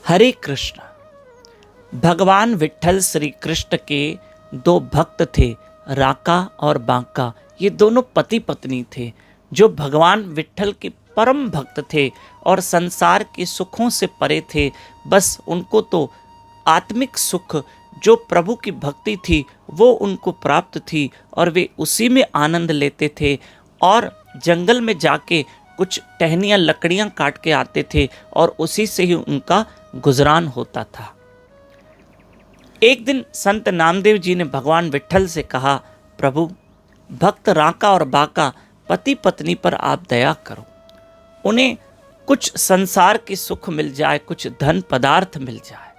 हरे कृष्ण। भगवान विट्ठल श्री कृष्ण के दो भक्त थे, राका और बांका। ये दोनों पति पत्नी थे जो भगवान विट्ठल के परम भक्त थे और संसार के सुखों से परे थे। बस उनको तो आत्मिक सुख जो प्रभु की भक्ति थी वो उनको प्राप्त थी और वे उसी में आनंद लेते थे और जंगल में जाके कुछ टहनियाँ लकड़ियाँ काट के आते थे और उसी से ही उनका गुजरान होता था। एक दिन संत नामदेव जी ने भगवान विट्ठल से कहा, प्रभु, भक्त राका और बाका पति पत्नी पर आप दया करो, उन्हें कुछ संसार के सुख मिल जाए, कुछ धन पदार्थ मिल जाए,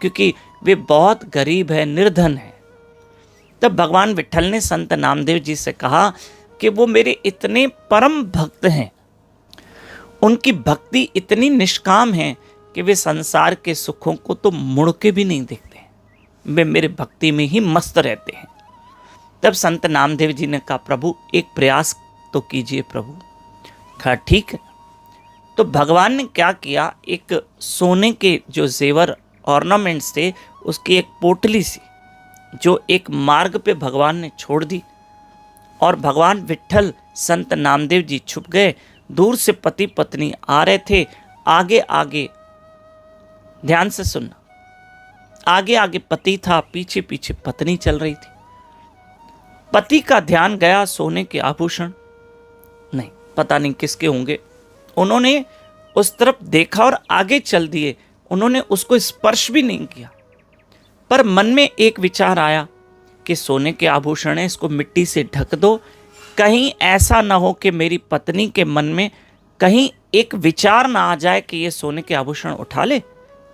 क्योंकि वे बहुत गरीब है, निर्धन है। तब भगवान विट्ठल ने संत नामदेव जी से कहा कि वो मेरे इतने परम भक्त हैं, उनकी भक्ति इतनी निष्काम है कि वे संसार के सुखों को तो मुड़ के भी नहीं देखते, वे मेरे भक्ति में ही मस्त रहते हैं। तब संत नामदेव जी ने कहा, प्रभु एक प्रयास तो कीजिए प्रभु। कहा ठीक है। तो भगवान ने क्या किया, एक सोने के जो जेवर ऑर्नामेंट्स थे उसकी एक पोटली सी जो एक मार्ग पे भगवान ने छोड़ दी और भगवान विट्ठल संत नामदेव जी छुप गए। दूर से पति पत्नी आ रहे थे, आगे आगे, ध्यान से सुनना, आगे आगे पति था, पीछे पीछे पत्नी चल रही थी। पति का ध्यान गया सोने के आभूषण, नहीं पता नहीं किसके होंगे, उन्होंने उस तरफ देखा और आगे चल दिए, उन्होंने उसको स्पर्श भी नहीं किया। पर मन में एक विचार आया कि सोने के आभूषण है, इसको मिट्टी से ढक दो, कहीं ऐसा ना हो कि मेरी पत्नी के मन में कहीं एक विचार ना आ जाए कि ये सोने के आभूषण उठा ले,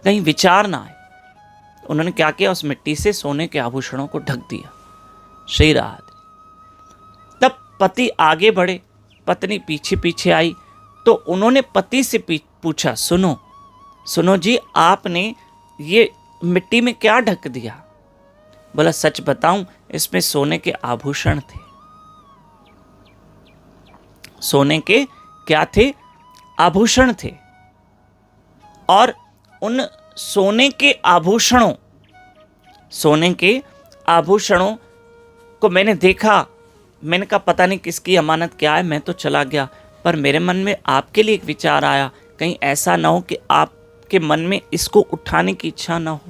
कहीं विचार ना आए। उन्होंने क्या किया, उस मिट्टी से सोने के आभूषणों को ढक दिया। श्री राधे। तब पति आगे बढ़े, पत्नी पीछे पीछे आई, तो उन्होंने पति से पूछा, सुनो सुनो जी, आपने ये मिट्टी में क्या ढक दिया? बोला, सच बताऊं, इसमें सोने के आभूषण थे। सोने के क्या थे? आभूषण थे। और उन सोने के आभूषणों को मैंने देखा, मैंने कहा पता नहीं किसकी अमानत क्या है, मैं तो चला गया। पर मेरे मन में आपके लिए एक विचार आया, कहीं ऐसा ना हो कि आपके मन में इसको उठाने की इच्छा ना हो,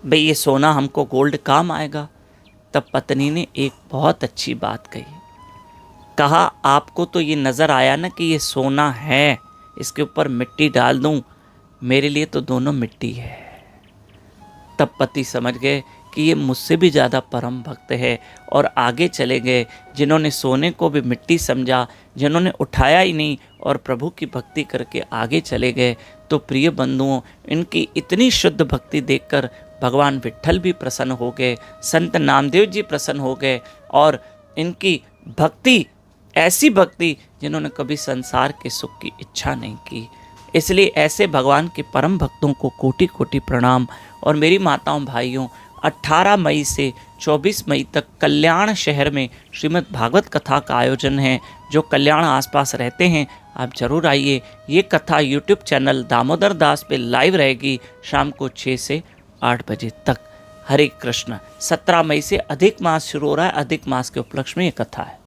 भाई ये सोना हमको गोल्ड काम आएगा। तब पत्नी ने एक बहुत अच्छी बात कही, कहा आपको तो ये नज़र आया ना कि ये सोना है, इसके ऊपर मिट्टी डाल दूं, मेरे लिए तो दोनों मिट्टी है। तब पति समझ गए कि ये मुझसे भी ज़्यादा परम भक्त है और आगे चले गए। जिन्होंने सोने को भी मिट्टी समझा, जिन्होंने उठाया ही नहीं और प्रभु की भक्ति करके आगे चले गए। तो प्रिय बंधुओं, इनकी इतनी शुद्ध भक्ति देखकर भगवान विट्ठल भी प्रसन्न हो गए, संत नामदेव जी प्रसन्न हो गए और इनकी भक्ति ऐसी भक्ति जिन्होंने कभी संसार के सुख की इच्छा नहीं की। इसलिए ऐसे भगवान के परम भक्तों को कोटि कोटि प्रणाम। और मेरी माताओं भाइयों, 18 मई से 24 मई तक कल्याण शहर में श्रीमद् भागवत कथा का आयोजन है। जो कल्याण आसपास रहते हैं आप जरूर आइए। ये कथा यूट्यूब चैनल दामोदर दास पे लाइव रहेगी शाम को 6 से 8 बजे तक। हरे कृष्ण। 17 मई से अधिक मास शुरू हो रहा है, अधिक मास के उपलक्ष्य में ये कथा है।